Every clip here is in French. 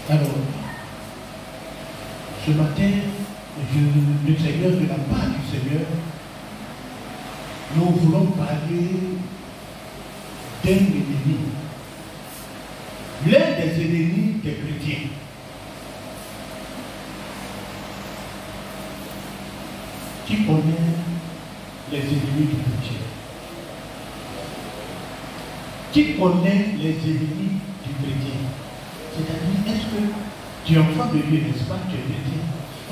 Alors, ce matin, le Seigneur, de la part du Seigneur, nous voulons parler d'un ennemi. L'un des ennemis des chrétiens. Qui connaît les ennemis du chrétien? Qui connaît les ennemis du chrétien? C'est-à-dire, est-ce que tu es enfant de Dieu, n'est-ce pas? Tu es chrétien.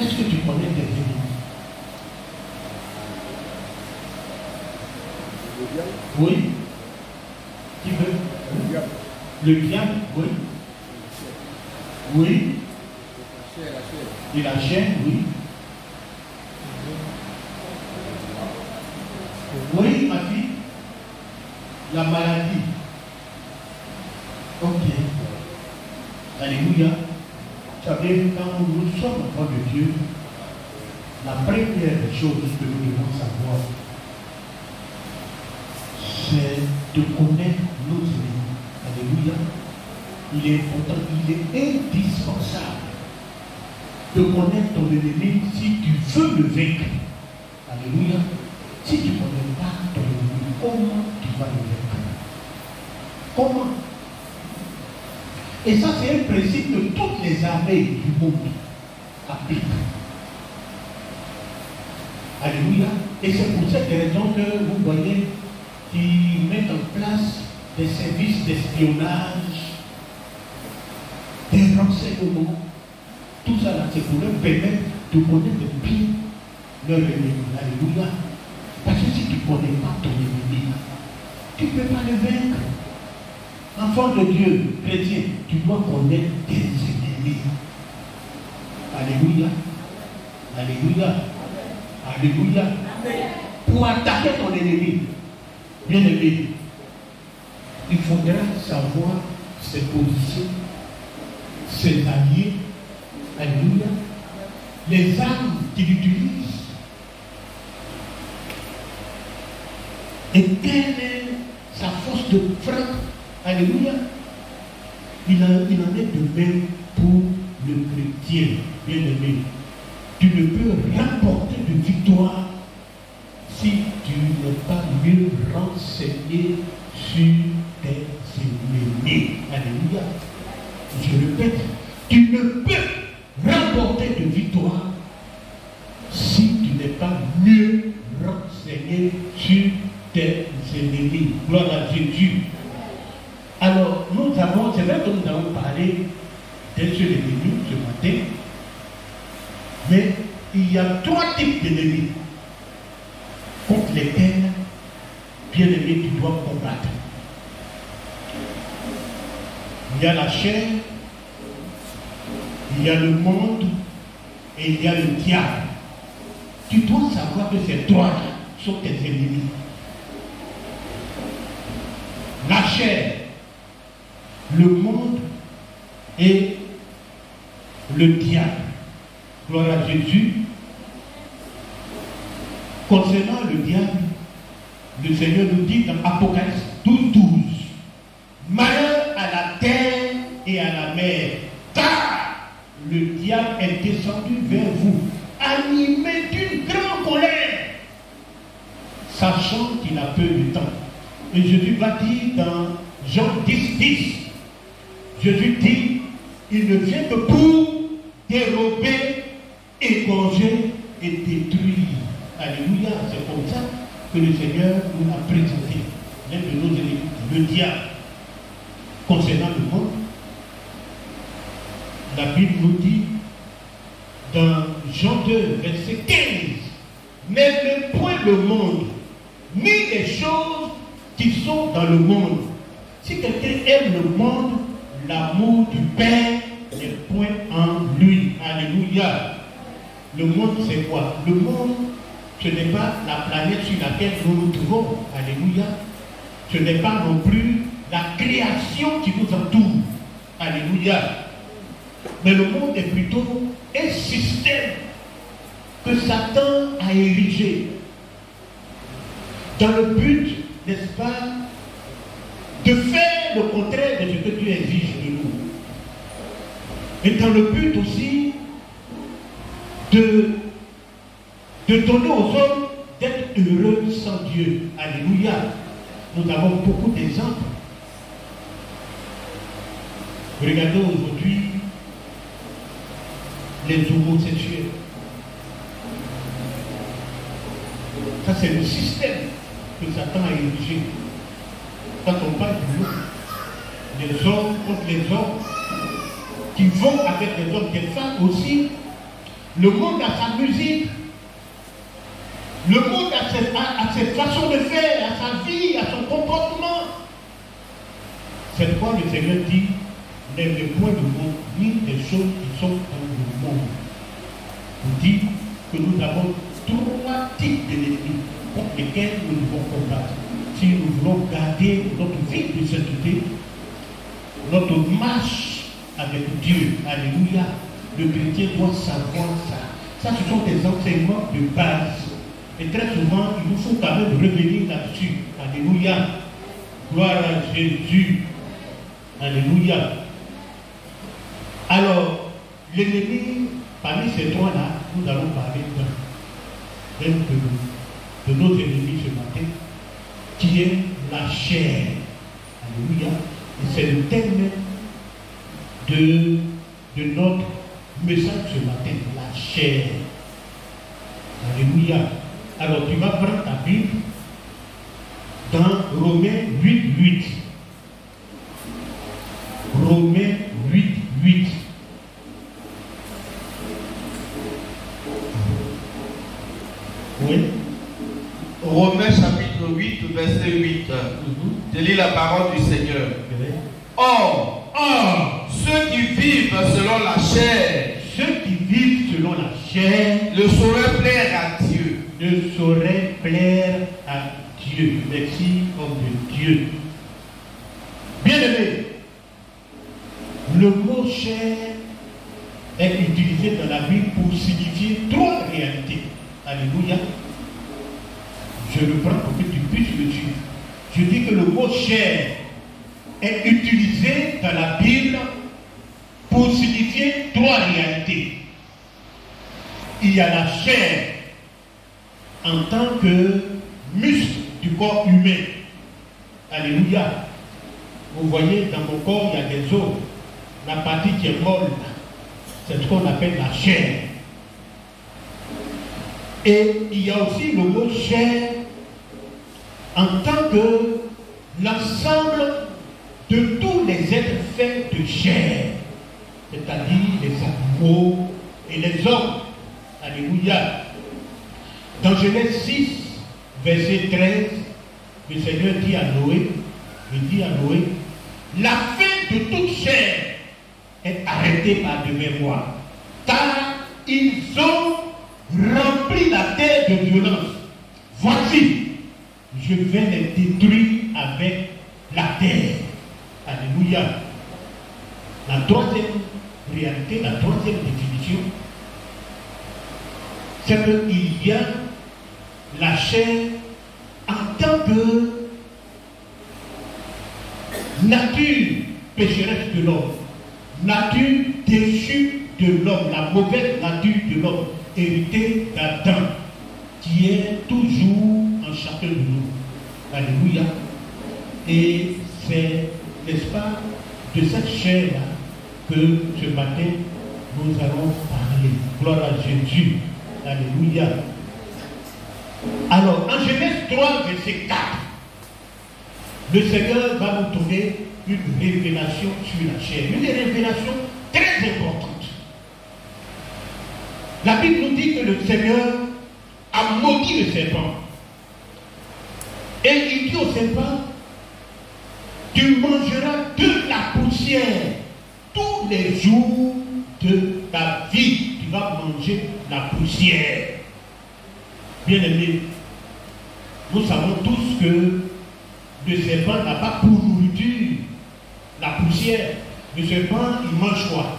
Est-ce que tu connais tes ennemis? Oui. Qui veut? Le diable, oui. Oui. Et la chair, oui. Oui, ma fille. La maladie. Ok. Alléluia. Vous savez, quand nous sommes enfants de Dieu, la première chose que nous devons savoir, c'est de connaître nos ennemis. Alléluia. Il est important, il est indispensable de connaître ton ennemi si tu veux le vaincre. Alléluia. Si tu ne connais pas ton ennemi, comment tu vas le vaincre? Comment? Et ça, c'est un principe que toutes les armées du monde appliquent. Alléluia. Et c'est pour cette raison que vous voyez qu'ils mettent en place des services d'espionnage, des renseignements. Tout ça, c'est pour leur permettre de connaître bien leur ennemi. Alléluia. Parce que si tu ne connais pas ton ennemi, tu ne peux pas le vaincre. Enfant de Dieu, chrétien, tu dois connaître tes ennemis. Alléluia. Alléluia. Alléluia. Pour attaquer ton ennemi, bien aimé, il faudra savoir ses positions, ses alliés. Alléluia. Les armes qu'il utilise. Et quelle est sa force de frappe? Alléluia. Il en est de même pour le chrétien, bien aimé. Tu ne peux remporter de victoire si tu n'es pas mieux renseigné sur tes ennemis. Alléluia. Je répète, tu ne peux remporter de victoire si tu n'es pas mieux renseigné sur tes ennemis. Gloire à Jésus. Alors, c'est vrai que nous avons parlé d'un seul ennemi ce matin, mais il y a 3 types d'ennemis contre lesquels, bien aimé, tu dois combattre. Il y a la chair, il y a le monde et il y a le diable. Tu dois savoir que ces 3 sont tes ennemis. La chair, le monde et le diable. Gloire à Jésus. Concernant le diable, le Seigneur nous dit dans Apocalypse 12:12, malheur à la terre et à la mer, car le diable est descendu vers vous, animé d'une grande colère, sachant qu'il a peu de temps. Et Jésus va dire dans Jean 10:10, Jésus dit, il ne vient que pour dérober, égorger et détruire. Alléluia, c'est comme ça que le Seigneur nous a présenté l'un de nos ennemis, le diable. Concernant le monde, la Bible nous dit dans Jean 2, verset 15, n'aimez point le monde, ni les choses qui sont dans le monde. Si quelqu'un aime le monde, l'amour du Père n'est point en lui. Alléluia. Le monde, c'est quoi? Le monde, ce n'est pas la planète sur laquelle nous nous trouvons. Alléluia. Ce n'est pas non plus la création qui nous entoure. Alléluia. Mais le monde est plutôt un système que Satan a érigé dans le but, n'est-ce pas, de faire le contraire de ce que Dieu exige de nous. Et dans le but aussi de donner aux hommes d'être heureux sans Dieu. Alléluia. Nous avons beaucoup d'exemples. Regardez aujourd'hui les homosexuels. Ça, c'est le système que Satan a érigé. Quand on parle de l'homme, les hommes contre les hommes, qui vont avec les hommes, des femmes aussi, le monde a sa musique, le monde a cette façon de faire, à sa vie, à son comportement. C'est pourquoi le Seigneur dit, n'aimez point le monde, ni les choses qui sont dans le monde. Il dit que nous avons 3 types d'ennemis contre lesquels nous devons combattre. Si nous voulons garder notre vie de sainteté, notre marche avec Dieu, alléluia, le chrétien doit savoir ça. Ça, ce sont des enseignements de base. Et très souvent, il nous faut quand même revenir là-dessus. Alléluia. Gloire à Jésus. Alléluia. Alors, l'ennemi, parmi ces 3-là, nous allons parler d'un de nos ennemis ce matin, qui est la chair. Alléluia. Et c'est le thème de notre message ce matin, la chair. Alléluia. Alors tu vas prendre ta Bible dans Romains 8:8. Romains 8:8. Oui. Romains chapitre 8, verset 8. Je lis la parole du Seigneur. Or, ceux qui vivent selon la chair, ne sauraient plaire à Dieu. Ne sauraient plaire à Dieu. Merci, homme de Dieu. Bien-aimé, le mot chair est utilisé dans la Bible pour signifier 3 réalités. Alléluia. Je reprends pour que tu puisses le suivre. Je dis que le mot chair est utilisé dans la Bible pour signifier 3 réalités. Il y a la chair en tant que muscle du corps humain. Alléluia. Vous voyez, dans mon corps, il y a des os. La partie qui est molle, c'est ce qu'on appelle la chair. Et il y a aussi le mot chair en tant que l'ensemble de tous les êtres faits de chair, c'est-à-dire les animaux et les hommes. Alléluia. Dans Genèse 6, verset 13, le Seigneur dit à Noé, la fin de toute chair est arrêtée par devers moi, car ils ont rempli la terre de violence. Voici, je vais les détruire avec la terre. Alléluia. La 3e réalité, la 3e définition, c'est qu'il y a la chair en tant que nature pécheresse de l'homme, nature déchue de l'homme, la mauvaise nature de l'homme, héritée d'Adam, qui est toujours en chacun de nous. Alléluia. Et c'est, n'est-ce pas, de cette chair-là que ce matin nous allons parler. Gloire à Jésus. Alléluia. Alors, en Genèse 3, verset 4, le Seigneur va nous donner une révélation sur la chair. Une révélation très importante. La Bible nous dit que le Seigneur a maudit le serpent. Et il dit au serpent, tu mangeras de la poussière tous les jours de ta vie. Tu vas manger la poussière. Bien-aimés, nous savons tous que le serpent n'a pas pour nourriture la poussière. Le serpent, il mange quoi?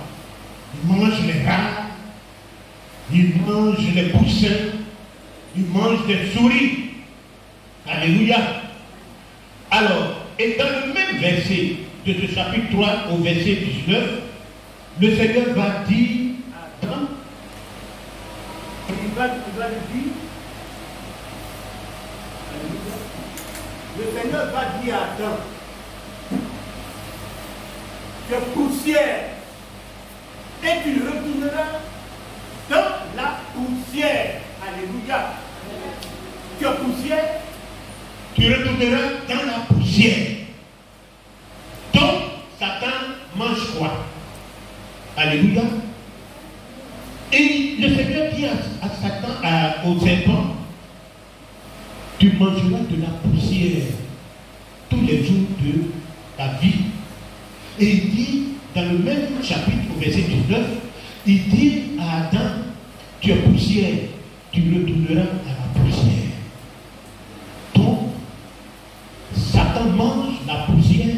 Il mange les rats, il mange les poussins, il mange des souris. Alléluia. Alors, et dans le même verset de ce chapitre 3 au verset 19, Le Seigneur va dire, il va le dire. Le Seigneur va dire à Adam que poussière, et tu retourneras dans la poussière. Alléluia. Que poussière, tu retourneras dans la poussière. Donc, Satan mange quoi? Alléluia. Et le Seigneur dit à Satan, au serpent, tu mangeras de la poussière tous les jours de ta vie. Et il dit, dans le même chapitre, au verset 19, il dit à Adam, tu es poussière, tu retourneras à la poussière. Donc, Satan mange la poussière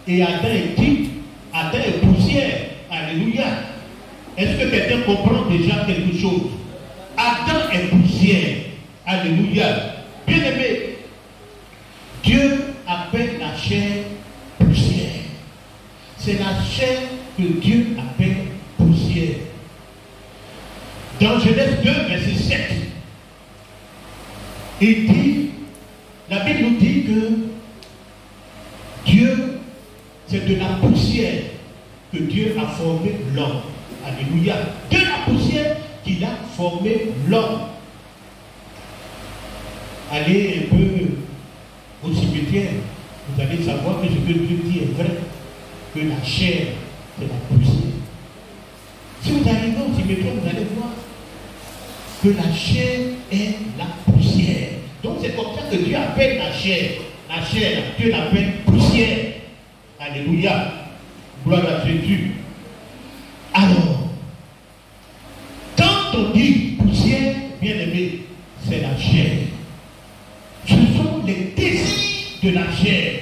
et Adam est dit, Adam est poussière. Alléluia. Est-ce que quelqu'un comprend déjà quelque chose? Adam est poussière. Alléluia. Bien-aimé, Dieu appelle la chair poussière. C'est la chair que Dieu appelle poussière. Dans Genèse 2, verset 7, il dit, la Bible nous dit que Dieu, c'est de la poussière que Dieu a formé l'homme. Alléluia. De la poussière qu'il a formé l'homme. Allez un peu au cimetière, vous allez savoir que ce que Dieu dit est vrai, que la chair, c'est la poussière. Si vous arrivez au cimetière, vous allez voir que la chair est la poussière. Donc c'est comme ça que Dieu appelle la chair. La chair, Dieu l'appelle poussière. Alléluia. Gloire à Jésus. Alors, quand on dit poussière, bien aimé, c'est la chair. Ce sont les désirs de la chair.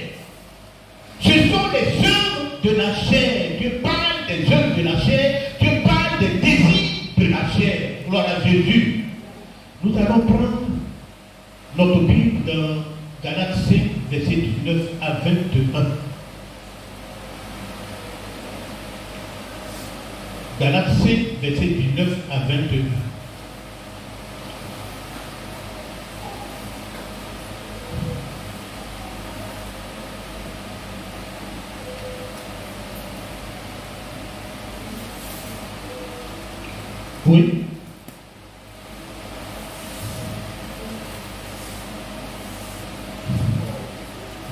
Ce sont les œuvres de la chair. Dieu parle des œuvres de la chair. Dieu parle des désirs de la chair. Gloire à Jésus. Nous allons prendre notre Bible dans Galates 5, verset 19 à 21. Galates 5, verset 19 à 21. Oui.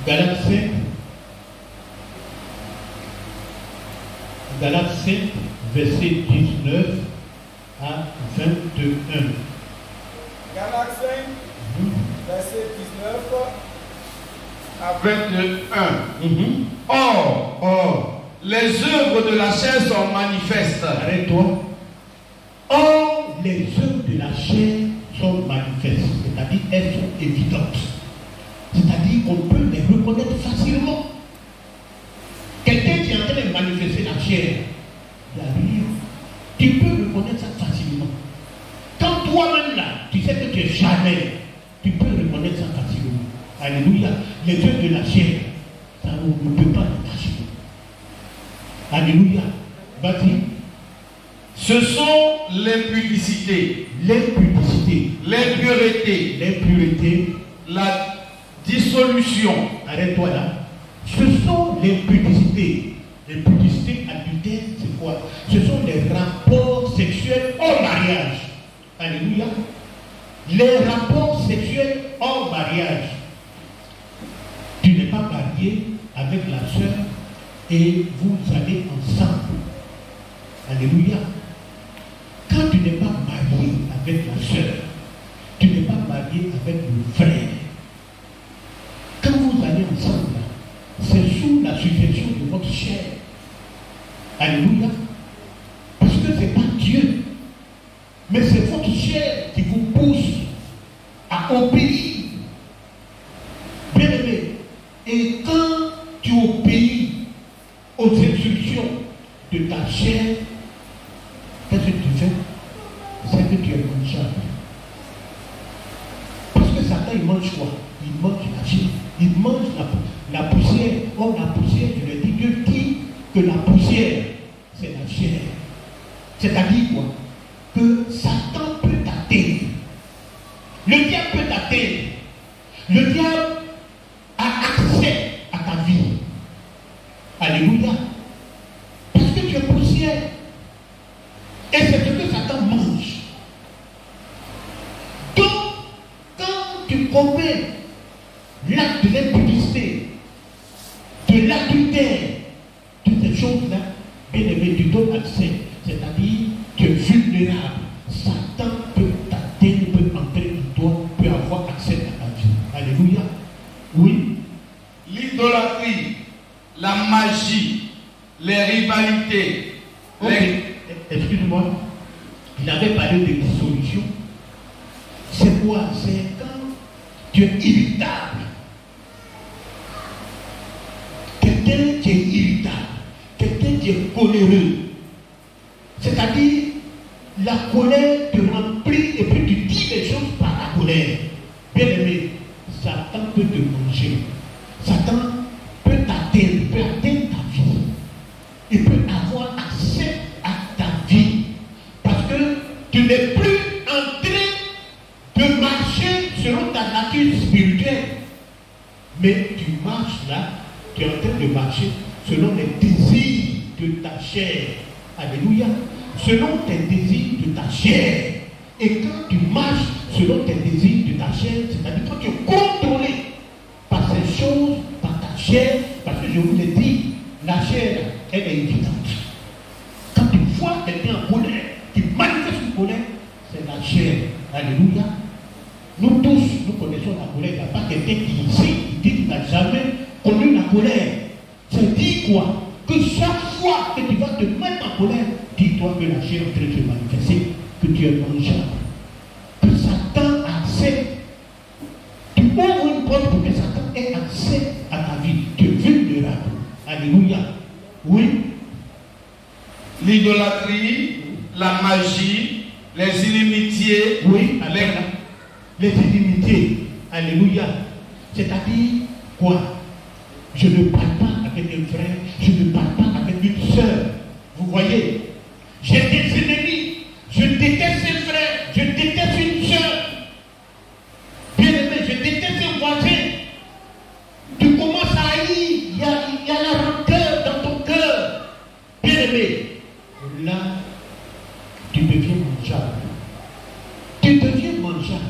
Galates 5. Galates 5, verset 19 à 21. Galates 5, verset 19 à 21. Or, les œuvres de la chair sont manifestes. Arrête-toi. Or, les œuvres de la chair sont manifestes, c'est-à-dire elles sont évidentes. C'est-à-dire qu'on peut les reconnaître facilement. Quelqu'un qui est en train de manifester la chair, il arrive, tu peux reconnaître ça facilement. Quand toi-même là, tu sais que tu es charnel, tu peux reconnaître ça facilement. Alléluia. Les œuvres de la chair, ça ne peut pas le cacher. Alléluia. Vas-y. Ce sont l'impudicité, l'impureté, la dissolution. Arrête-toi là. Ce sont l'impudicité. L'impudicité adultère, c'est quoi? Ce sont les rapports sexuels hors mariage. Alléluia. Les rapports sexuels hors mariage. Tu n'es pas marié avec la soeur et vous allez ensemble. Alléluia. Quand tu n'es pas marié avec la soeur, tu n'es pas marié avec le frère. Quand vous allez ensemble, c'est sous la suggestion de votre chair. Alléluia. Parce que ce n'est pas Dieu, mais c'est votre chair qui vous pousse à obéir. Bien aimé, et quand tu obéis aux instructions de ta chair, qu'est-ce que tu fais? C'est que tu es mangeable. Parce que Satan, il mange quoi? Il mange la chair. Il mange la poussière. Or, la poussière, je l'ai dit, Dieu dit que la poussière, c'est la chair. C'est-à-dire quoi? Que Satan peut t'atteindre. Le diable peut t'atteindre. Le diable a accès à ta vie. Alléluia. Parce que tu es poussière. Et c'est ce que Satan mange. Donc, quand tu commets l'acte de l'impudicité, de l'adultère, toutes ces choses-là, bien aimé, tu donnes accès. C'est-à-dire, tu es vulnérable. Satan peut t'atteindre, peut entrer en toi, peut avoir accès à ta vie. Alléluia. Oui. L'idolâtrie, la magie, les rivalités. Okay. Excuse-moi. Il avait parlé de dissolution. C'est quoi? C'est quand tu es irritable. Quelqu'un qui est irritable. Quelqu'un qui est coléreux. C'est-à-dire, la colère te remplit et puis tu dis les choses par la colère. Bien aimé, Satan peut te manger. Satan peut t'atteindre, peut atteindre ta vie. Il peut avoir accès à ta vie. Parce que tu n'es plus en train de marcher selon ta nature spirituelle. Mais tu marches là, tu es en train de marcher selon les désirs de ta chair. Alléluia. Selon tes désirs de ta chair. Et quand tu marches selon tes désirs de ta chair, c'est-à-dire quand tu es contrôlé par ces choses, par ta chair, parce que je vous l'ai dit, la chair, elle est évidente. Quand tu vois quelqu'un en colère, qui manifeste une colère, c'est la chair. Alléluia. Nous tous, nous connaissons la colère. Il n'y a pas quelqu'un qui ici, qui dit qu'il n'a jamais connu la colère. Ça dit quoi? Que chaque fois que tu vas te mettre en colère, dis-toi que la chair est en train de se manifester, que tu es mangeable, que Satan a accès. Tu ouvres une porte pour que Satan ait accès à ta vie. Tu es vulnérable. Alléluia. Oui. L'idolâtrie, la magie, les inimitiés. Oui, les inimitiés. Alléluia. C'est-à-dire quoi? Je ne parle pas avec un frère, je ne parle pas avec une soeur. Vous voyez, j'ai des ennemis, je déteste un frère, je déteste une soeur. Bien aimé, je déteste un voisin. Tu commences à haïr, il y a la rancœur dans ton cœur. Bien aimé, là, tu deviens mangeable. Tu deviens mangeable.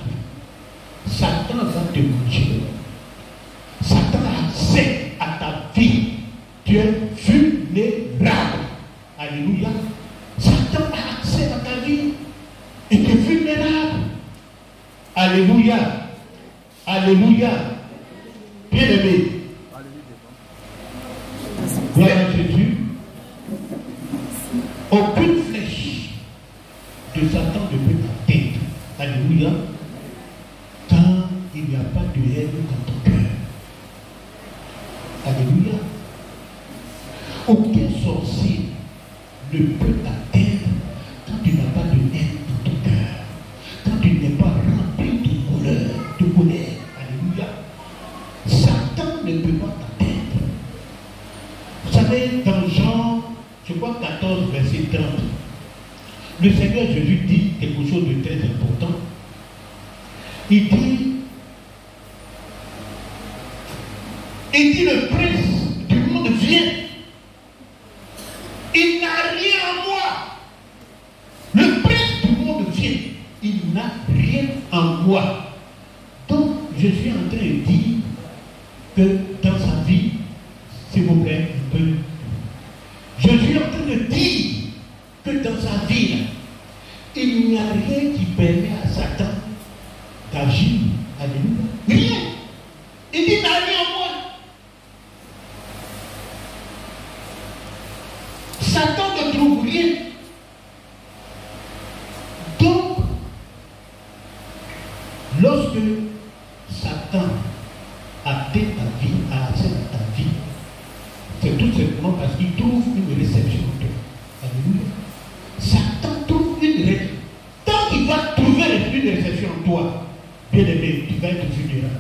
Satan va te manger. Satan a accès à ta vie. Tu es vulnérable. Alléluia. Satan a accès à ta vie. Et tu es vulnérable. Alléluia. Alléluia. Bien-aimé. Gloire à Jésus. Aucune flèche de Satan ne peut t'atteindre. Alléluia. Quand il n'y a pas de haine dans ton cœur. Alléluia. Aucun sorcier ne peut t'atteindre quand tu n'as pas de haine dans ton cœur. Quand tu n'es pas rempli de colère. Alléluia. Satan ne peut pas t'atteindre. Vous savez, dans Jean, je crois 14, verset 30, le Seigneur Jésus dit quelque chose de très important. Il dit le prince du monde vient. Il n'a rien en moi. Le prince du monde vient. Il n'a rien en moi. Donc, je suis en train de dire que dans sa vie, s'il vous plaît, un peu. Je suis en train de dire que dans sa vie, là, il n'y a rien qui permet à Satan d'agir. Alléluia. Rien. Il dit, il n'a rien en moi. Satan ne trouve rien. Donc, lorsque Satan a atteint ta vie, a accès à ta vie, c'est tout simplement parce qu'il trouve une réception en toi. Alléluia. Satan trouve une réception. Tant qu'il va trouver une réception en toi, bien aimé, tu vas être vulnérable.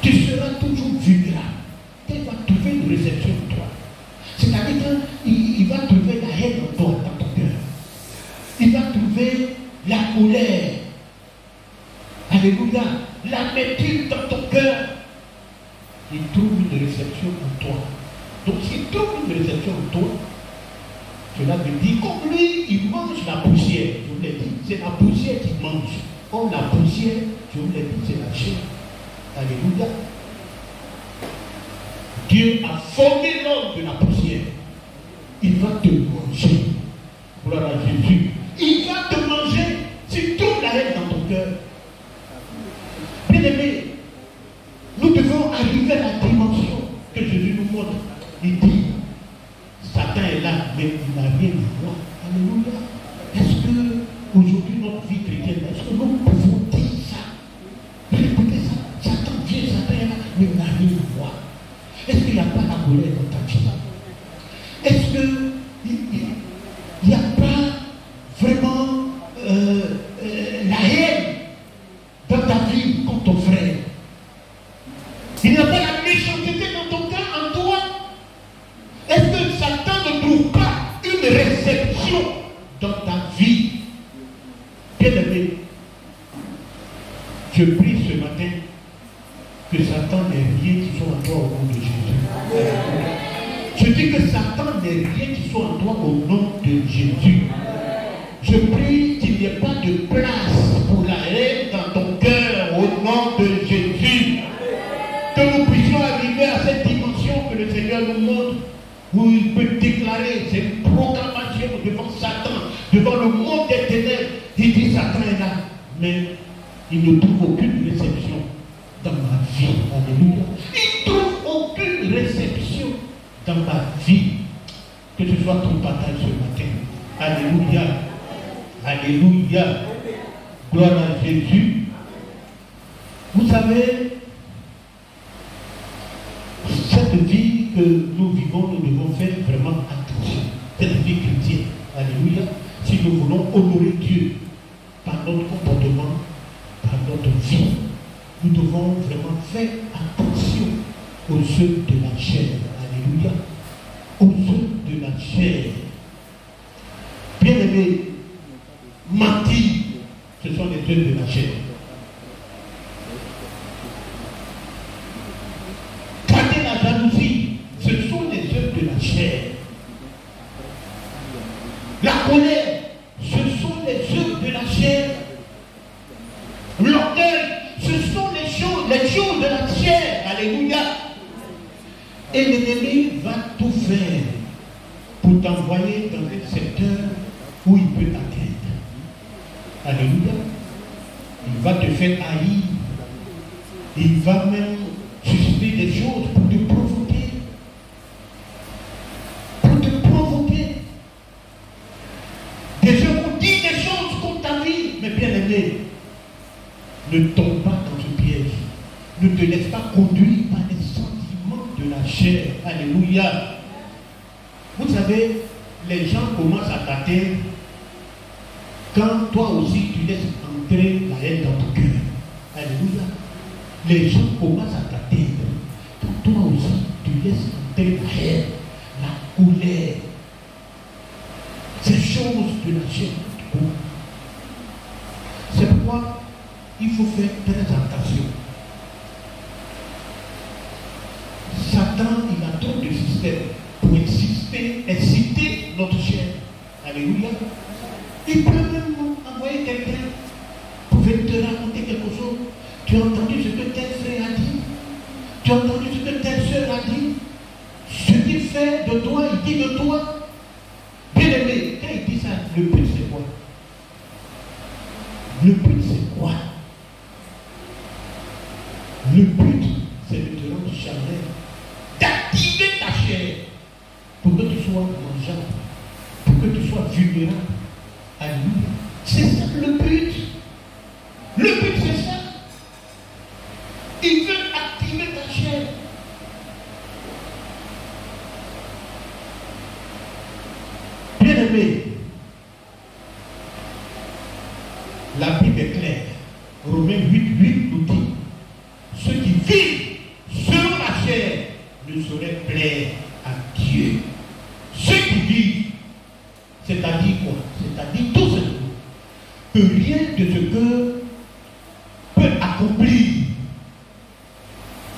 Tu seras toujours vulnérable. Il va trouver une réception en toi. C'est-à-dire qu'il cœur, il trouve une réception en toi. Donc s'il trouve une réception en toi, cela veut dire, comme lui, il mange la poussière. Je vous l'ai dit, c'est la poussière qu'il mange. Comme la poussière, je vous l'ai dit, c'est la chair. Alléluia. Dieu a formé l'homme de la poussière. Il va te manger. Gloire à Jésus. Il va te manger. Si tu trouves la haine dans ton cœur. Bien aimé, nous devons arriver à la dimension que Jésus nous montre. Il dit, Satan est là, mais il n'a rien à voir. Alléluia. Est-ce que aujourd'hui notre vie chrétienne, est-ce que nous pouvons dire ça? Écoutez ça, Satan vient, Satan est là, mais il n'a rien à voir. Est-ce qu'il n'y a pas la colère dans ta vie? Est-ce qu'il n'y a pas vraiment la haine dans ta vie contre ton frère? Il n'y a pas la méchanceté dans ton cœur, en toi? Est-ce que Satan ne trouve pas une réception dans ta vie? Bien-aimé, je prie ce matin que Satan n'ait rien qui soit en toi au nom de Jésus. Je dis que Satan n'ait rien qui soit en toi au nom de Jésus. Je prie qu'il n'y ait pas de place pour la haine dans ton cœur au nom de Jésus. Que nous puissions arriver à cette dimension que le Seigneur nous montre, où il peut déclarer cette proclamation devant Satan, devant le monde des ténèbres. Il dit Satan est là, mais il ne trouve aucune réception dans ma vie. Alléluia. Il ne trouve aucune réception dans ma vie. Que ce soit ton partage ce matin. Alléluia. Alléluia. Gloire à Jésus. Vous savez, cette vie que nous vivons, nous devons faire vraiment attention. Cette vie chrétienne. Alléluia. Si nous voulons honorer Dieu par notre comportement, par notre vie, nous devons vraiment faire attention aux œuvres de la chair. Alléluia. Aux œuvres de la chair. Bien-aimés, mentir, ce sont les œuvres de la chair. Garder la jalousie, ce sont les œuvres de la chair. La colère, ce sont les œuvres de la chair. L'orgueil, ce sont les choses de la chair. Alléluia. Et l'ennemi va tout faire pour t'envoyer dans un secteur où il peut t'atteindre. Alléluia. Il va te faire haïr. Il va même susciter des choses pour te provoquer. Pour te provoquer. Des gens vont dire des choses contre ta vie. Mais bien aimé, ne tombe pas dans ce piège. Ne te laisse pas conduire par les sentiments de la chair. Alléluia. Vous savez, les gens commencent à t'atteindre quand toi aussi tu laisses entrer la haine dans ton cœur. Alléluia. Les gens commencent à t'atteindre quand toi aussi tu laisses entrer la haine, la colère, ces choses de la chair. C'est pourquoi il faut faire très attention. Satan, il a trop de systèmes pour inciter notre chair. Alléluia. Il peut même envoyer quelqu'un pour venir te raconter quelque chose. Tu as entendu ce que tel frère a dit. Tu as entendu ce que telle soeur a dit. Ce qu'il fait de toi, il dit de toi. Bien aimé, quand il dit ça, le but c'est quoi? Le but c'est quoi? Le but c'est de te rendre charnel, d'activer ta chair pour que tu sois mangeable, pour que tu sois vulnérable. Alléluia. C'est ça le but. Le but c'est ça. Il veut activer ta chair. Bien aimé, la Bible est claire. Romains 8 nous dit, ceux qui vivent selon la chair ne sauraient plaire à Dieu. Ceux qui vivent, c'est-à-dire quoi? C'est-à-dire tout simplement que rien de ce que peut accomplir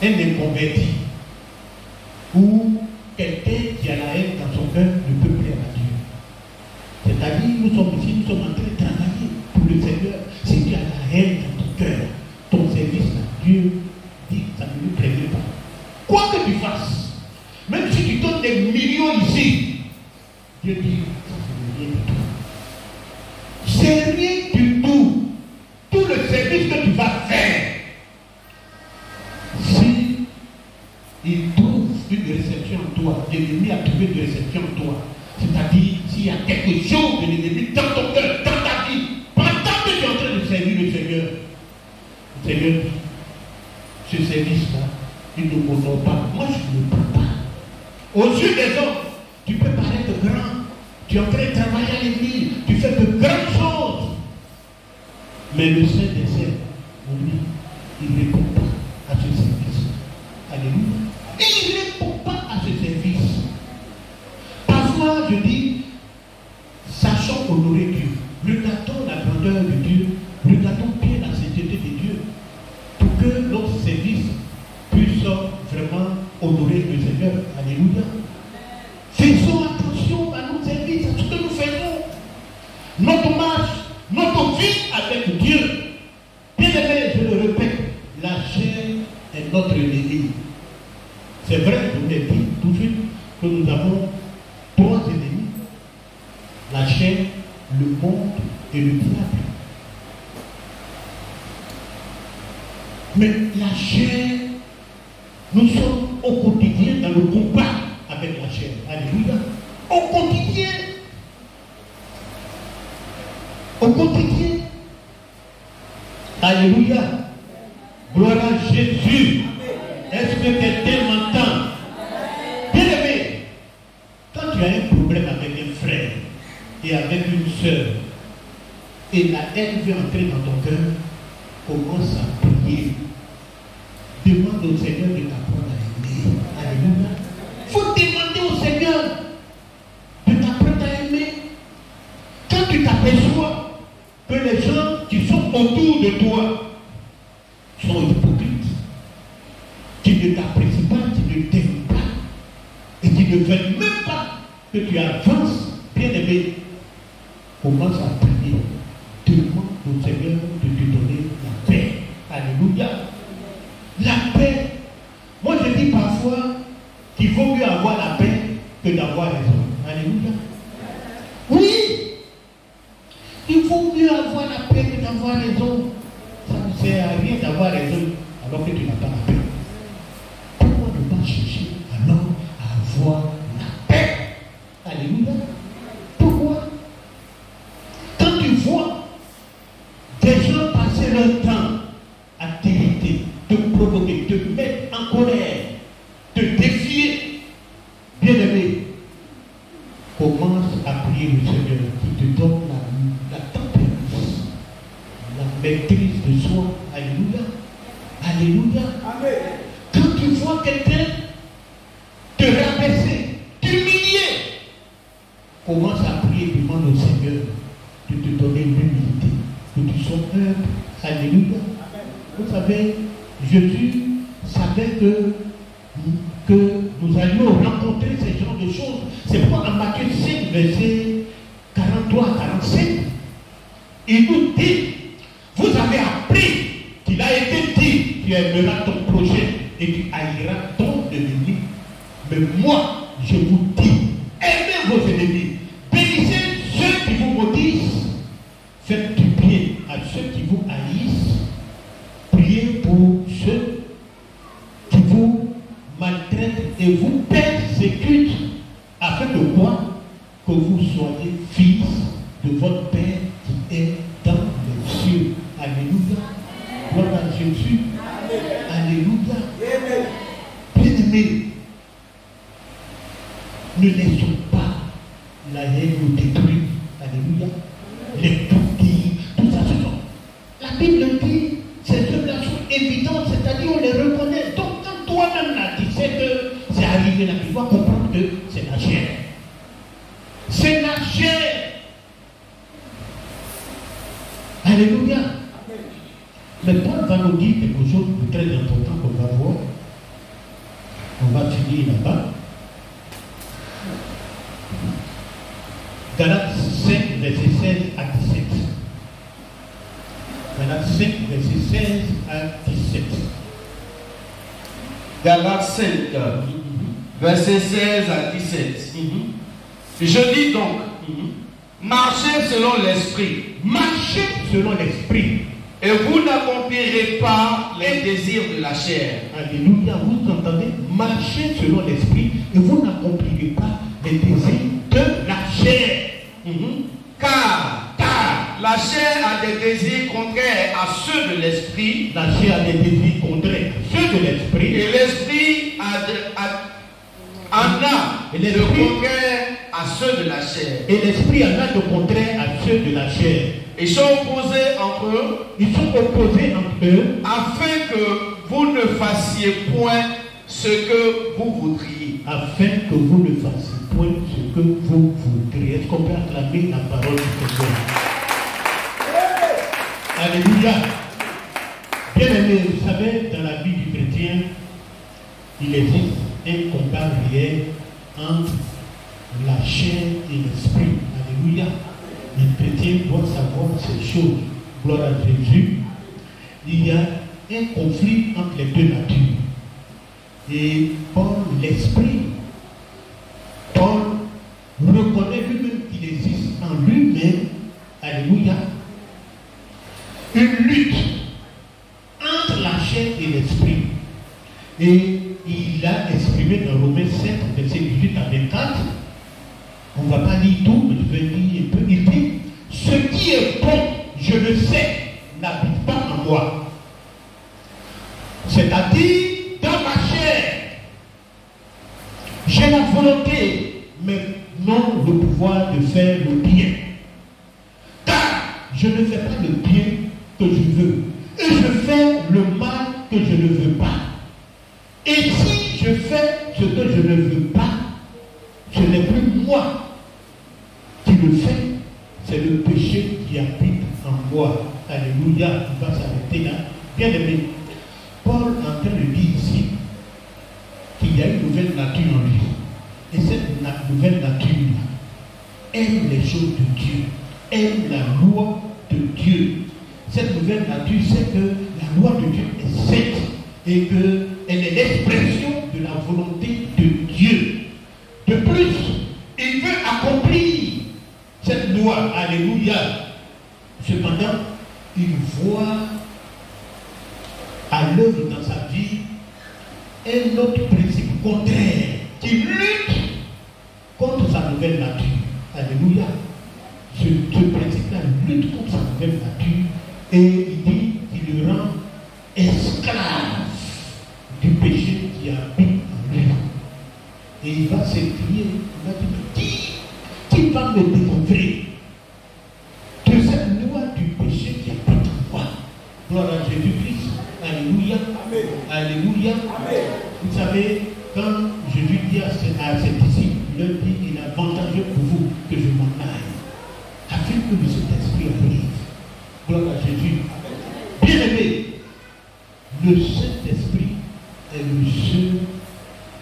un inconverti ou quelqu'un qui a la haine dans son cœur ne peut plaire à Dieu. C'est-à-dire, nous sommes ici, nous sommes en train de travailler pour le Seigneur. Si tu as la haine dans ton cœur, ton service là, Dieu dit, ça ne lui plaît pas. Quoi que tu fasses, même si tu donnes des millions ici, Dieu dit, ça c'est rien du tout. C'est rien du tout. Tout le service que tu vas faire, si il trouve une réception en toi, l'ennemi a trouvé une réception en toi, c'est-à-dire s'il y a quelque chose de l'ennemi dans ton cœur, dans ta vie, pendant que tu es en train de servir le Seigneur dit, ce service-là, il ne m'honore pas. Moi, je ne peux pas. Aux yeux des hommes, tu peux paraître grand. Tu es en train de travailler à l'église. Tu fais de grandes choses. Mais le Saint des Saints, lui, il ne répond pas à ce service. Alléluia. Il ne répond pas à ce service. Parfois, je dis, sachons honorer Dieu. Regardons la grandeur de Dieu. Regardons bien la sainteté de Dieu. Pour que notre service puisse vraiment honorer le Seigneur. Alléluia. Faisons attention à nos services, à ce que nous faisons. Notre marche, notre vie avec Dieu. Bien aimé, je le répète, la chair est notre ennemi. C'est vrai, je vous l'ai dit tout de suite, que nous avons 3 ennemis. La chair, le monde et le diable. Mais la chair, nous sommes au quotidien dans le combat avec la chair. Alléluia. Au quotidien. Au quotidien. Alléluia. Gloire à Jésus. Est-ce que quelqu'un m'entend? Bien aimé, quand tu as un problème avec un frère et avec une soeur, et la haine veut entrer dans ton cœur, commence à prier. Demande au Seigneur de t'apprendre à aimer. Alléluia. Il faut demander au Seigneur de t'apprendre à aimer. Quand tu t'aperçois que les gens qui sont autour de toi sont hypocrites, qui ne t'apprécient pas, qui ne t'aiment pas, et qui ne veulent même pas que tu avances, bien aimé, commence à prier. Demande au Seigneur de te donner la paix. Alléluia. La paix. Moi je dis parfois qu'il vaut mieux avoir la paix que d'avoir raison. Alléluia. Oui. Il vaut mieux avoir la paix que d'avoir raison. Ça ne sert à rien d'avoir raison alors que tu n'as pas la paix. Pourquoi ne pas chercher alors à avoir la paix? Alléluia. Pourquoi? Quand tu vois des gens passer leur temps à t'irriter, te provoquer, te mettre en colère, te défier, bien aimé, commence à prier le Seigneur qui te donne la tempérance, la maîtrise de soi. Alléluia. Alléluia. Amen. Quand tu vois quelqu'un te rabaisser, t'humilier, commence à prier, demande au Seigneur de te donner l'humilité, que tu sois humble. Alléluia. Vous savez, Jésus savait que nous allions rencontrer ce genre de choses. C'est pourquoi en Matthieu 5, verset 43 à 45, il nous dit, vous avez appris qu'il a été dit, tu aimeras ton prochain et tu haïras ton ennemi. Mais moi, je vous dis, aimez vos ennemis, bénissez ceux qui vous maudissent, faites du bien à ceux qui vous haïssent, priez pour ceux qui vous maltraitent et vous persécutent, afin de quoi? Que vous soyez fils de votre Père qui est dans les cieux. Alléluia. Gloire à Jésus. Alléluia. Bien-aimés, ne laissons pas la haine nous détruire. Alléluia. Les bouteilles, tout ça, ce sont. La Bible dit, ces œuvres-là sont évidentes, c'est-à-dire on les reconnaît. Donc quand toi-même là, tu sais que c'est arrivé là, tu dois comprendre que c'est la chair. C'est la chair. Alléluia. Mais Paul va nous dire quelque chose de très important qu'on va voir On va finir là-bas. Galates 5, verset 16 à 17. Galates 5, verset 16 à 17. Galates 5, verset 16 à 17. Je dis donc, marchez selon l'esprit. Marchez selon l'esprit. Et vous n'accomplirez pas les désirs de la chair. Alléluia, vous entendez? Marchez selon l'esprit et vous n'accomplirez pas les désirs de la chair. Car la chair a des désirs contraires à ceux de l'esprit. La chair a des désirs contraires à ceux de l'esprit. Et l'esprit en a de contraire à ceux de la chair. Et l'esprit en a de contraire à ceux de la chair. Ils sont opposés entre eux. Ils sont opposés entre eux. Afin que vous ne fassiez point ce que vous voudriez. Afin que vous ne fassiez point ce que vous voudriez. Est-ce qu'on peut acclamer la parole du Seigneur? Alléluia. Bien aimé, vous savez, dans la vie du chrétien, il existe un combat réel entre la chair et l'esprit. Alléluia. Les chrétiens doivent savoir ces choses. Gloire à Jésus. Il y a un conflit entre les deux natures. Et Paul, l'esprit, Paul reconnaît lui-même qu'il existe en lui-même, alléluia, une lutte entre la chair et l'esprit. Et il a exprimé dans Romains 7, verset 18 à 24, on ne va pas lire tout, mais je vais lire un peu. Il dit, ce qui est bon, je le sais, n'habite pas en moi. C'est-à-dire, dans ma chair, j'ai la volonté, mais non le pouvoir de faire le bien. Car je ne fais pas le bien que je veux. Et je fais le mal que je ne veux pas. Et si je fais ce que je ne veux pas, ce n'est plus moi qui le fais, c'est le péché qui habite en moi. Alléluia, on va s'arrêter là. Bien aimé, Paul est en train de dire ici qu'il y a une nouvelle nature en lui. Et cette nouvelle nature-là aime les choses de Dieu, aime la loi de Dieu. Cette nouvelle nature, c'est que la loi de Dieu est sainte et qu'elle est l'expression de la volonté de Dieu. De plus, il veut accomplir cette loi. Alléluia. Cependant, il voit à l'œuvre dans sa vie un autre principe contraire qui lutte contre sa nouvelle nature. Alléluia. Ce principe-là lutte contre sa nouvelle nature et il dit qu'il le rend esclave du péché qui habite en lui. Et il va s'écrier, il va dire, qui va me délivrer de cette loi du péché qui habite en moi? Gloire à Jésus-Christ. Alléluia. Amen. Alléluia. Amen. Vous savez, quand Jésus dit à ses disciples, il leur dit, il est avantageux pour vous que je m'en aille, afin que le Saint-Esprit arrive. Gloire à Jésus. Bien aimé, le Saint-Esprit est le seul,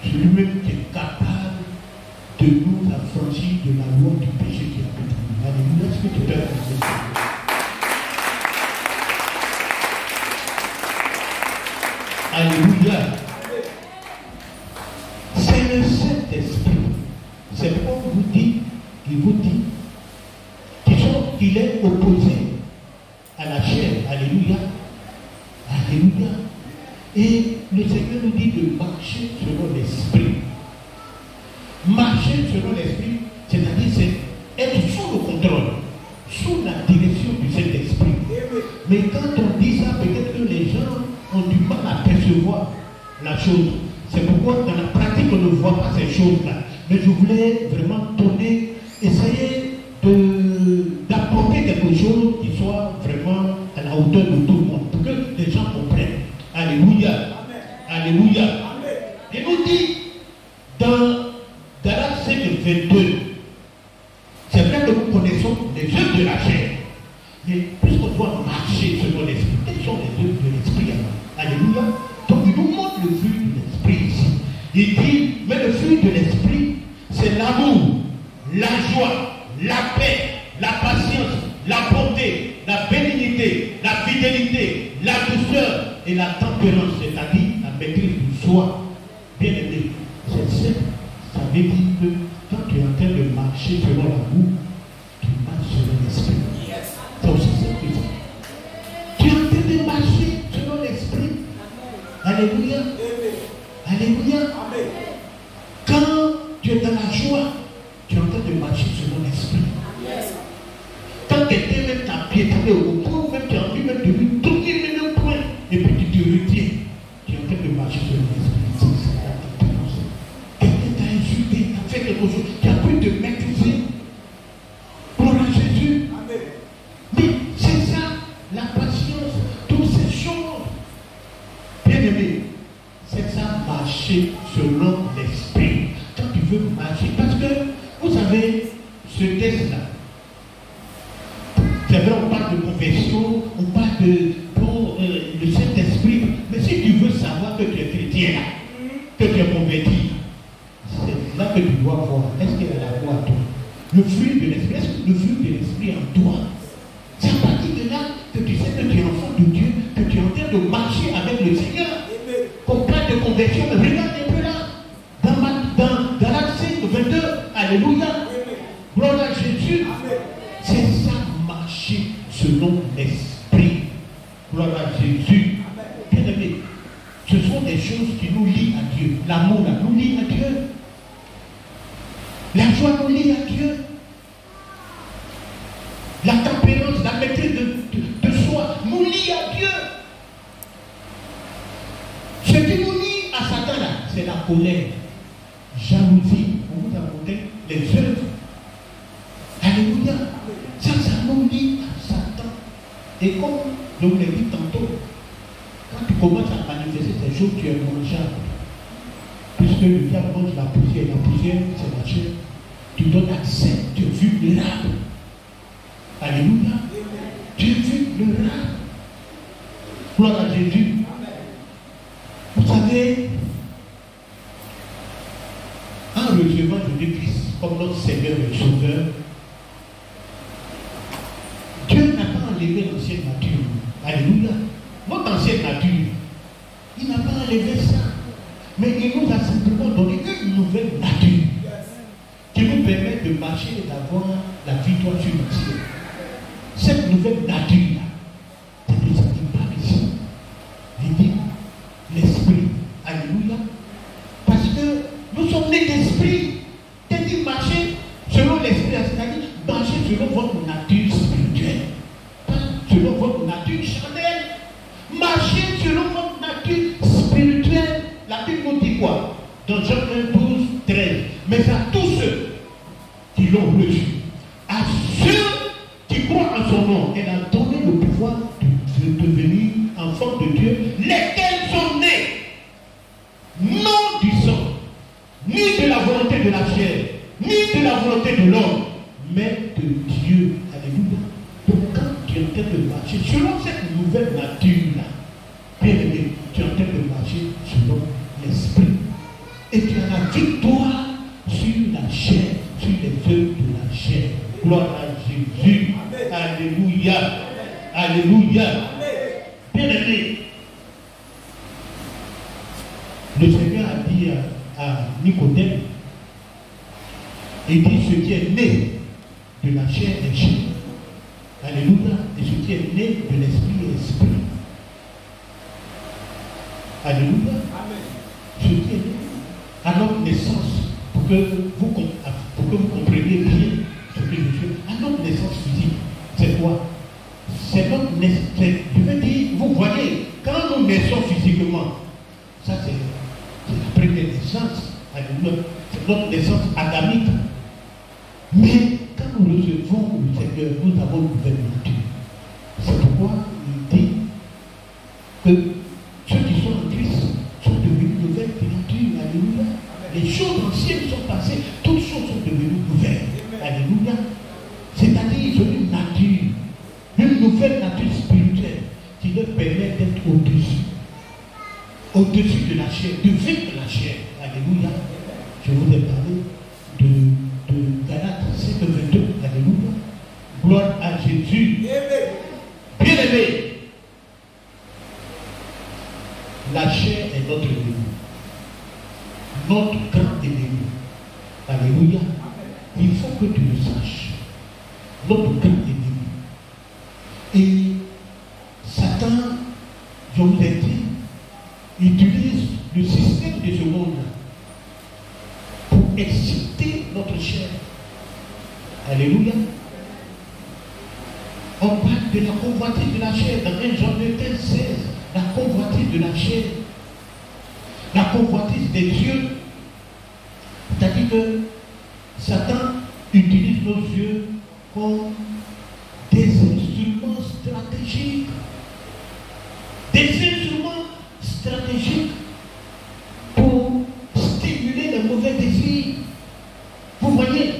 celui-même qui est capable de nous affranchir de la loi du péché qui habite en nous. Alléluia. Est-ce que tu peux faire ça? Alléluia. C'est le Saint-Esprit. C'est pourquoi il vous dit qu'il est opposé à la chair. Alléluia. Alléluia. Et le Seigneur nous dit de marcher selon l'Esprit. Marcher selon l'Esprit, c'est-à-dire c'est être sous le contrôle, sous la direction du Saint-Esprit. Mais quand on dit ça, peut-être que les gens ont du mal à percevoir la chose. C'est pourquoi dans la pratique on ne voit pas ces choses-là. Mais je voulais vraiment essayer d'apporter quelque chose qui soit vraiment à la hauteur de tout le monde, pour que les gens comprennent. Alléluia. Amen. Alléluia. Amen. Il nous dit dans Galates 5, 22, c'est vrai que nous connaissons les œuvres de la chair, mais puisqu'on doit marcher selon l'esprit, quelles sont les œuvres de l'esprit? Alléluia. Donc il nous montre le fruit de l'esprit ici. Il dit, mais le fruit de l'esprit, c'est l'amour, la joie, la paix, la patience, la bonté, la bénignité, la fidélité, la douceur et la tempérance, c'est-à-dire la maîtrise du soi. Bien aimé, c'est ça. Ça veut dire que quand tu es en train de marcher selon l'amour, tu marches selon l'esprit. C'est aussi ça que c'est. Tu es en train de marcher selon l'esprit. Alléluia. Alléluia. Quand tu es dans la joie, tu es en train de marcher selon l'esprit. Quand quelqu'un même t'a piétiné au point, même tu as envie même de lui tourner même un point, et puis tu te retiens, tu es en train de marcher selon l'esprit. C'est la différence. Quelqu'un t'a insulté, t'a fait quelque chose, tu as pu te maîtriser. Gloire à Jésus. Mais c'est ça, la patience, toutes ces choses. Bien aimé, c'est ça, marcher selon l'esprit. Quand tu veux marcher, parce que, vous savez, ce test-là, c'est vrai, on parle de conversion, on parle de le Saint-Esprit, mais si tu veux savoir que tu es chrétien, que tu es converti, c'est là que tu dois voir, est-ce qu'il y a la foi en toi? Le fruit de l'esprit, est-ce que le fruit de l'esprit en toi? C'est à partir de là que tu sais que tu es enfant de Dieu, que tu es en train de marcher avec le Seigneur. Qu'on parle de conversion, mais regarde un peu là, dans Galates 5, 22, alléluia, gloire à Jésus. C'est ça, marcher selon l'esprit. Gloire à Jésus. Bien aimé, ce sont des choses qui nous lient à Dieu. L'amour nous lie à Dieu. La joie nous lie à Dieu. La tempérance, la maîtrise de soi nous lie à Dieu. Ce qui nous lie à Satan là, c'est la colère, jalousie. On vous a montré les œuvres. Alléluia. Ça nous lie à Satan. Et comme je vous l'ai dit tantôt, quand tu commences à manifester ces choses, tu es mangeable. Puisque le diable mange la poussière c'est la chair. Tu donnes accès, tu es vulnérable. Alléluia. Tu es vulnérable. Gloire à Jésus. Vous savez, en recevant Jésus-Christ comme notre Seigneur et Sauveur, Dieu n'a pas enlevé l'ancienne nature. Alléluia. Notre ancienne nature, il n'a pas enlevé ça. Mais il nous a simplement donné une nouvelle nature qui nous permet de marcher et d'avoir la victoire sur le ciel. Cette nouvelle nature-là, c'est de ça qu'il parle ici. Il dit l'esprit. Alléluia. Parce que nous sommes nés d'esprit. C'est-à-dire marcher selon l'esprit, c'est-à-dire marcher selon votre nature spirituelle. Pas selon votre nature charnelle. Marcher selon votre nature spirituelle. La Bible nous dit quoi? Dans Jean 1, 12, 13. Mais à tous ceux qui l'ont reçu, à ceux qui croient en son nom, elle a donné le pouvoir de devenir enfants de Dieu, lesquels sont nés, non du sang, ni de la volonté de la chair, ni de la volonté de l'homme, mais de Dieu. Alléluia. Donc quand tu es en train de marcher selon cette nouvelle nature-là, bien aimé, tu es en train de marcher selon l'esprit. Et tu as la victoire sur la chair, sur les œuvres de la chair. Gloire à Jésus. Alléluia. Alléluia. Bien aimé, le Seigneur a dit à Nicodème, il dit ce qui est né de la chair est chair. Alléluia. Et ce qui est né de l'esprit est esprit. Alléluia. Ce qui est né à notre naissance, pour que vous compreniez bien ce que je fais. À notre naissance physique, c'est quoi? C'est notre naissance. Je veux dire, vous voyez, quand nous naissons physiquement, ça c'est la première naissance. Alléluia. C'est notre naissance adamique. Mais quand nous recevons le Seigneur, nous avons une nouvelle nature. C'est pourquoi il dit que ceux qui sont en Christ sont devenus nouvelles créatures. Alléluia. Les choses anciennes sont passées, toutes choses sont devenues nouvelles. Alléluia. C'est-à-dire ils ont une nature, une nouvelle nature spirituelle qui leur permet d'être au-dessus de la chair, de vivre la chair. Alléluia. Je vous ai parlé de Galates 5:22. Alléluia. Gloire à Jésus. Bien-aimé, la chair est notre ennemi. Notre grand ennemi. Alléluia. Il faut que tu le saches. Notre grand ennemi. Et Satan, je vous ai dit, utilise le système de ce monde pour exciter notre chair. Alléluia. On parle de la convoitise de la chair dans 1 Jean 2:16. La convoitise de la chair. La convoitise des yeux. C'est-à-dire que Satan utilise nos yeux comme des instruments stratégiques. Des instruments stratégiques pour stimuler les mauvais désirs. Vous voyez,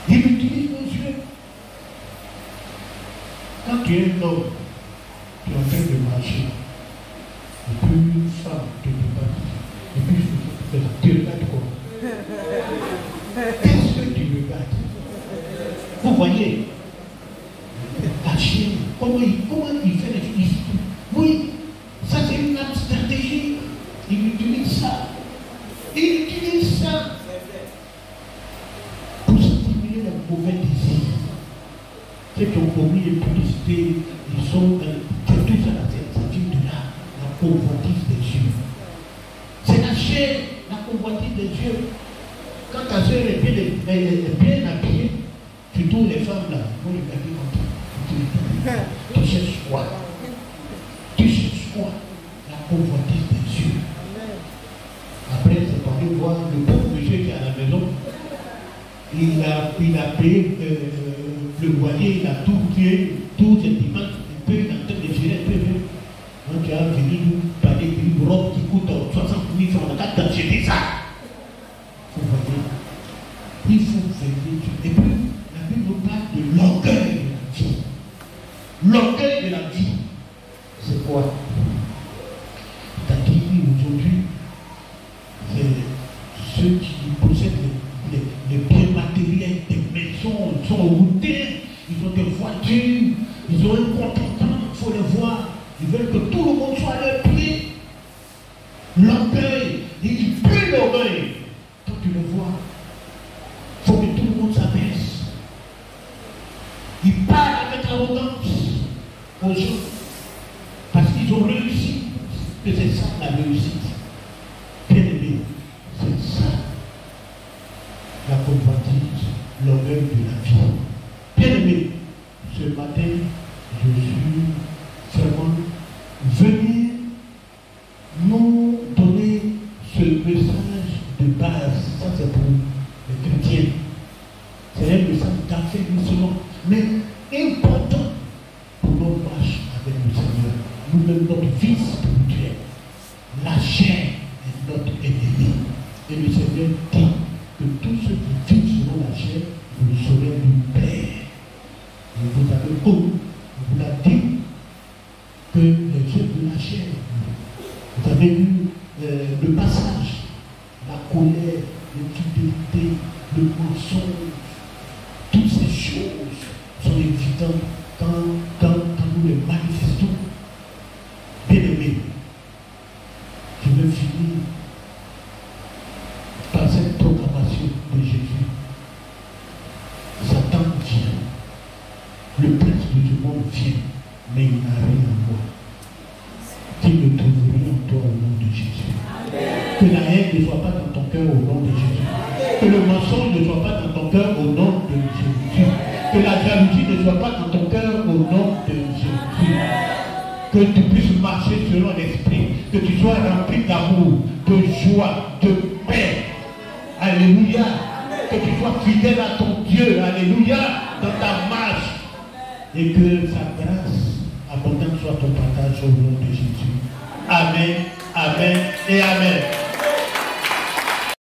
il utilise nos yeux. Quand tu es un homme, tu es en train de marcher, et puis une femme te dépasse, et puis tu regardes quoi? Qu'est-ce que tu regardes? Vous voyez, la chienne, comment il fait les choses? Oui, ça c'est une arme stratégique. Il utilise ça. Il utilise ça pour stimuler les mauvais désirs. Ceux qui ont commis les publicités, ils sont dans tout ça, ça vient de là, la convoitise des yeux. C'est la chair, la convoitise des yeux. Quand ta soeur est bien habillée, tu tournes les femmes là, vous regardez comme ça. Tu cherches quoi? Tu cherches quoi? La convoitise des yeux. Après, c'est pour aller voir le pauvre monsieur qui est à la maison. Il a payé le loyer, il a tout payé, tout ce dimanche, il peut en train de gérer un peu. Donc tu as venu nous parler d'une robe qui coûte 60 000 francs. On a d'acheter ça. Vous voyez, il faut venir. Et puis, la Bible nous parle de l'orgueil de la vie. L'orgueil de la vie, c'est quoi? C'est-à-dire aujourd'hui, c'est ceux qui possèdent les biens matériels, des maisons, ils sont routés, ils ont des voitures, ils ont un contentement, il faut les voir. Ils veulent que tout le monde soit à leur pied. L'orgueil, ils puent l'orgueil. Quand tu le vois, il faut que tout le monde s'abaisse. Ils parlent avec arrogance aux gens parce qu'ils ont réussi. Que c'est ça la réussite. Bien aimé, c'est ça la convoitise, l'orgueil de la vie. Bien aimé, ce matin, je suis vraiment venu nous donner ce message de base. Ça, c'est pour les chrétiens. C'est un message d'affaiblissement, mais important pour nos marches avec le Seigneur. Nous-mêmes, notre vie spirituelle. La chair est notre ennemi. Et le Seigneur dit que tous ceux qui vivent selon la chair, vous saurez lui plaire. Et vous avez connu, vous l'a dit, que les œuvres de la chair, vous avez vu le passage, la colère, l'infidélité, le mensonge, toutes ces choses sont évidentes quand nous les manifestons. Bien-aimés, je veux finir par cette proclamation de Jésus. Satan vient, le prince de ce monde vient, mais il n'a rien à voir. Qu'il ne trouve rien en toi au nom de Jésus. Amen. Que la haine ne soit pas dans ton cœur au nom de Jésus. Amen. Que le mensonge ne soit pas dans ton cœur au nom de Jésus. Amen. Que la jalousie ne soit pas dans ton cœur au nom de Jésus. Amen. Que tu puisses marcher selon l'esprit, que tu sois rempli d'amour, de joie, de paix. Alléluia. Que tu sois fidèle à ton Dieu. Alléluia. Dans ta marche. Et que sa grâce abondante soit ton partage au nom de Jésus. Amen, amen et amen.